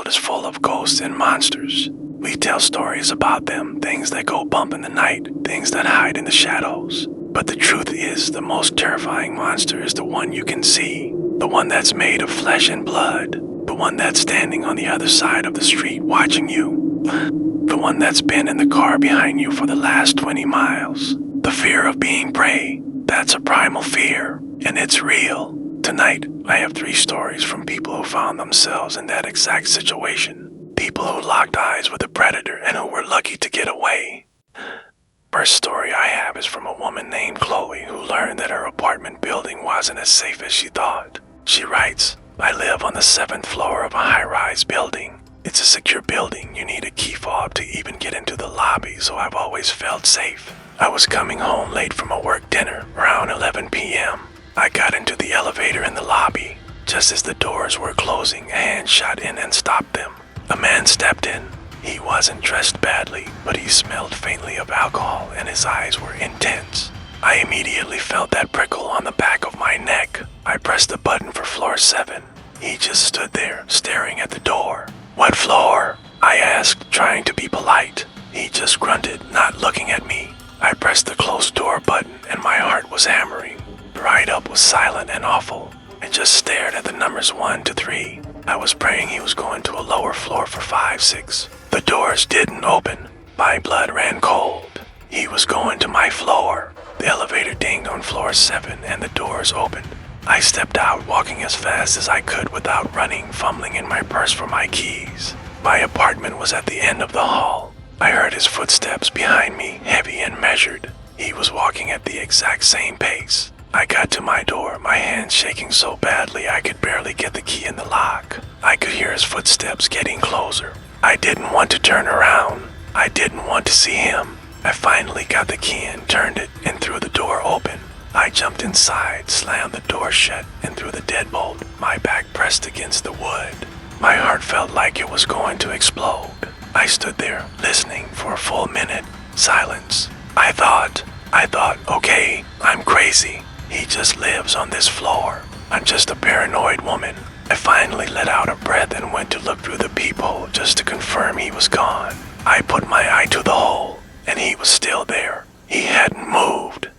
world is full of ghosts and monsters. We tell stories about them, things that go bump in the night, things that hide in the shadows. But the truth is, the most terrifying monster is the one you can see, the one that's made of flesh and blood, the one that's standing on the other side of the street watching you, the one that's been in the car behind you for the last 20 miles. The fear of being prey, that's a primal fear, and it's real. Tonight, I have 3 stories from people who found themselves in that exact situation. People who locked eyes with a predator and who were lucky to get away. First story I have is from a woman named Chloe who learned that her apartment building wasn't as safe as she thought. She writes, "I live on the 7th floor of a high-rise building. It's a secure building. You need a key fob to even get into the lobby, so I've always felt safe. I was coming home late from a work dinner around 11 p.m. I got into the elevator in the lobby. Just as the doors were closing, a hand shot in and stopped them. A man stepped in. He wasn't dressed badly, but he smelled faintly of alcohol and his eyes were intense. I immediately felt that prickle on the back of my neck. I pressed the button for floor 7. He just stood there, staring at the door. "What floor?" I asked, trying to be polite. He just grunted, not looking at me. I pressed the closed door button and my heart was hammering. The ride-up was silent and awful. I just stared at the numbers 1 to 3. I was praying he was going to a lower floor for 5, 6. The doors didn't open. My blood ran cold. He was going to my floor. The elevator dinged on floor 7 and the doors opened. I stepped out, walking as fast as I could without running, fumbling in my purse for my keys. My apartment was at the end of the hall. I heard his footsteps behind me, heavy and measured. He was walking at the exact same pace. I got to my door, my hands shaking so badly I could barely get the key in the lock. I could hear his footsteps getting closer. I didn't want to turn around. I didn't want to see him. I finally got the key and turned it and threw the door open. I jumped inside, slammed the door shut, and threw the deadbolt, my back pressed against the wood. My heart felt like it was going to explode. I stood there, listening for a full minute. Silence. I thought, okay, I'm crazy. He just lives on this floor. I'm just a paranoid woman. I finally let out a breath and went to look through the peephole just to confirm he was gone. I put my eye to the hole, and he was still there. He hadn't moved.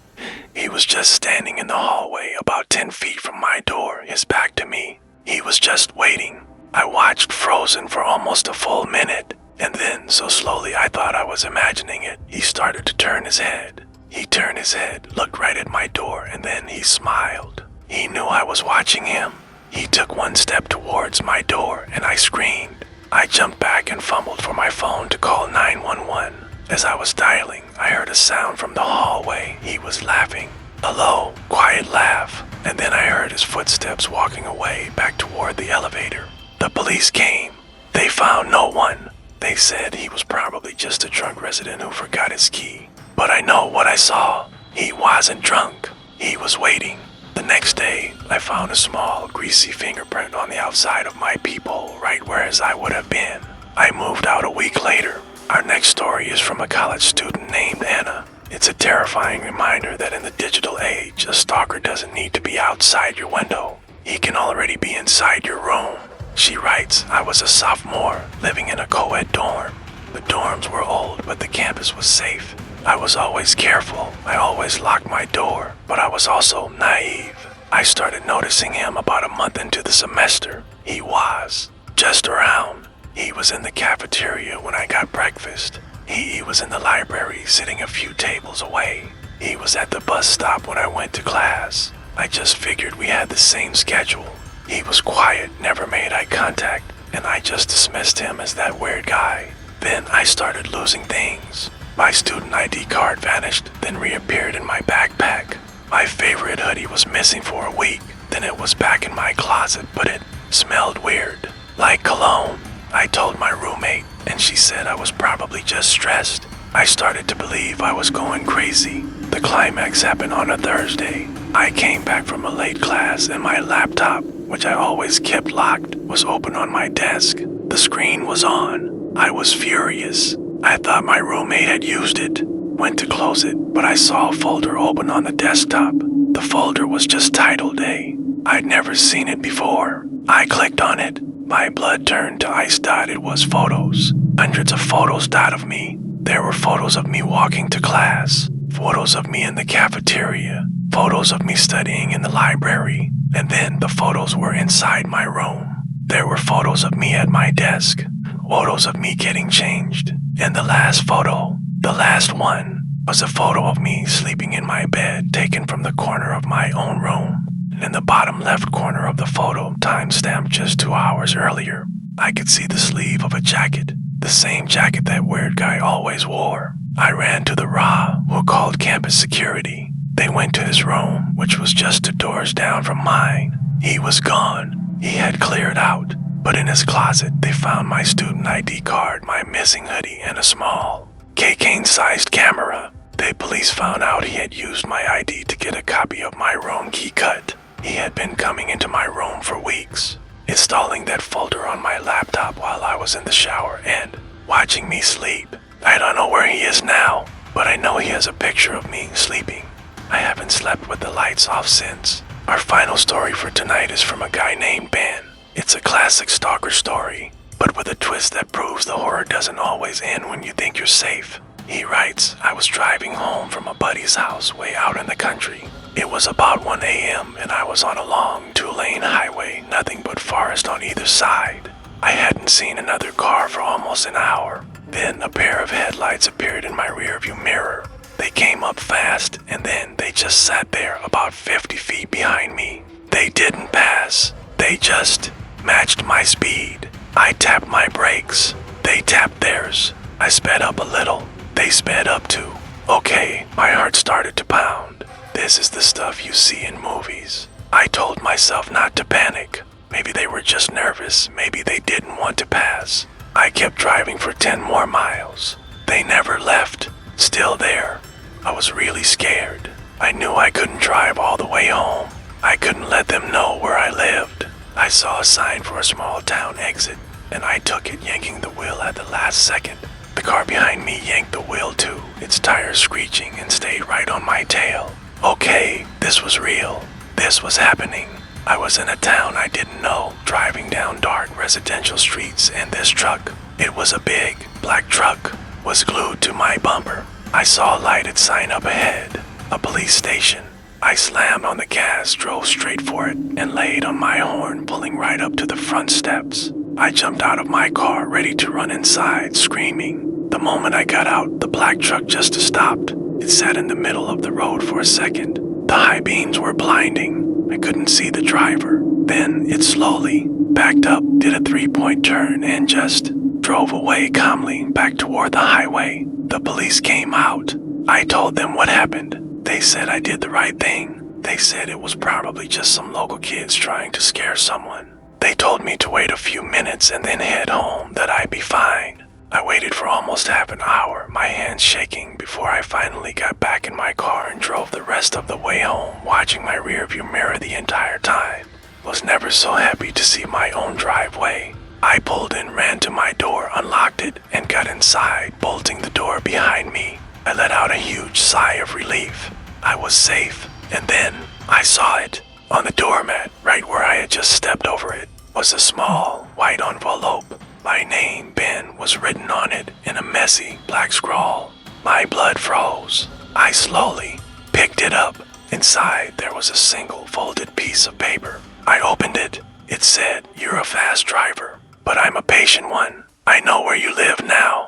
He was just standing in the hallway about 10 feet from my door, his back to me. He was just waiting. I watched frozen for almost a full minute, and then, so slowly I thought I was imagining it, he started to turn his head. He turned his head, looked right at my door, and then he smiled. He knew I was watching him. He took 1 step towards my door, and I screamed. I jumped back and fumbled for my phone to call 911. As I was dialing, I heard a sound from the hallway. He was laughing. A low, quiet laugh, and then I heard his footsteps walking away back toward the elevator. The police came. They found no one. They said he was probably just a drunk resident who forgot his key. But I know what I saw. He wasn't drunk. He was waiting. The next day, I found a small, greasy fingerprint on the outside of my peephole right where as I would have been. I moved out a week later. Our next story is from a college student named Anna. It's a terrifying reminder that in the digital age, a stalker doesn't need to be outside your window. He can already be inside your room. She writes, "I was a sophomore, living in a co-ed dorm. The dorms were old, but the campus was safe. I was always careful. I always locked my door, but I was also naive. I started noticing him about a month into the semester. He was just around. He was in the cafeteria when I got breakfast. He was in the library sitting a few tables away. He was at the bus stop when I went to class. I just figured we had the same schedule. He was quiet, never made eye contact, and I just dismissed him as that weird guy. Then I started losing things. My student ID card vanished, then reappeared in my backpack. My favorite hoodie was missing for a week, then it was back in my closet, but it smelled weird, like cologne. I told my roommate, and she said I was probably just stressed. I started to believe I was going crazy. The climax happened on a Thursday. I came back from a late class and my laptop, which I always kept locked, was open on my desk. The screen was on. I was furious. I thought my roommate had used it. Went to close it, but I saw a folder open on the desktop. The folder was just titled A. I'd never seen it before. I clicked on it. My blood turned to ice. It was photos. Hundreds of photos of me. There were photos of me walking to class, photos of me in the cafeteria, photos of me studying in the library, and then the photos were inside my room. There were photos of me at my desk, photos of me getting changed, and the last photo, the last one, was a photo of me sleeping in my bed taken from the corner of my own room. And in the bottom left corner of the photo, timestamped just 2 hours earlier, I could see the sleeve of a jacket, the same jacket that weird guy always wore. I ran to the RA, who called campus security. They went to his room, which was just 2 doors down from mine. He was gone. He had cleared out. But in his closet, they found my student ID card, my missing hoodie, and a small, cocaine-sized camera. The police found out he had used my ID to get a copy of my room key cut. He had been coming into my room for weeks, installing that folder on my laptop while I was in the shower and watching me sleep. I don't know where he is now, but I know he has a picture of me sleeping. I haven't slept with the lights off since. Our final story for tonight is from a guy named Ben. It's a classic Stalker story, but with a twist that proves the horror doesn't always end when you think you're safe. He writes, I was driving home from a buddy's house way out in the country. It was about 1 a.m. and I was on a long 2-lane highway, nothing but forest on either side. I hadn't seen another car for almost an hour. Then a pair of headlights appeared in my rearview mirror. They came up fast and then they just sat there about 50 feet behind me. They didn't pass. They just matched my speed. I tapped my brakes. They tapped theirs. I sped up a little. They sped up too. Okay, my heart started to pound. This is the stuff you see in movies. I told myself not to panic. Maybe they were just nervous. Maybe they didn't want to pass. I kept driving for 10 more miles. They never left. Still there. I was really scared. I knew I couldn't drive all the way home. I couldn't let them know where I lived. I saw a sign for a small town exit, and I took it, yanking the wheel at the last second. The car behind me yanked the wheel too, its tires screeching, and stayed right on my tail. Okay, this was real. This was happening. I was in a town I didn't know, driving down dark residential streets, and this truck, it was a big, black truck, was glued to my bumper. I saw a lighted sign up ahead, a police station. I slammed on the gas, drove straight for it, and laid on my horn, pulling right up to the front steps. I jumped out of my car, ready to run inside, screaming. The moment I got out, the black truck just stopped. It sat in the middle of the road for a second. The high beams were blinding. I couldn't see the driver. Then it slowly backed up, did a 3-point turn, and just drove away calmly back toward the highway. The police came out. I told them what happened. They said I did the right thing. They said it was probably just some local kids trying to scare someone. They told me to wait a few minutes and then head home, that I'd be fine. I waited for almost half an hour, my hands shaking, before I finally got back in my car and drove the rest of the way home, watching my rearview mirror the entire time. Was never so happy to see my own driveway. I pulled in, ran to my door, unlocked it, and got inside, bolting the door behind me. I let out a huge sigh of relief. I was safe, and then I saw it. On the doormat, right where I had just stepped over it, was a small, white envelope. My name, Ben, was written on it in a messy, black scrawl. My blood froze. I slowly picked it up. Inside, there was a single folded piece of paper. I opened it. It said, "You're a fast driver, but I'm a patient one. I know where you live now.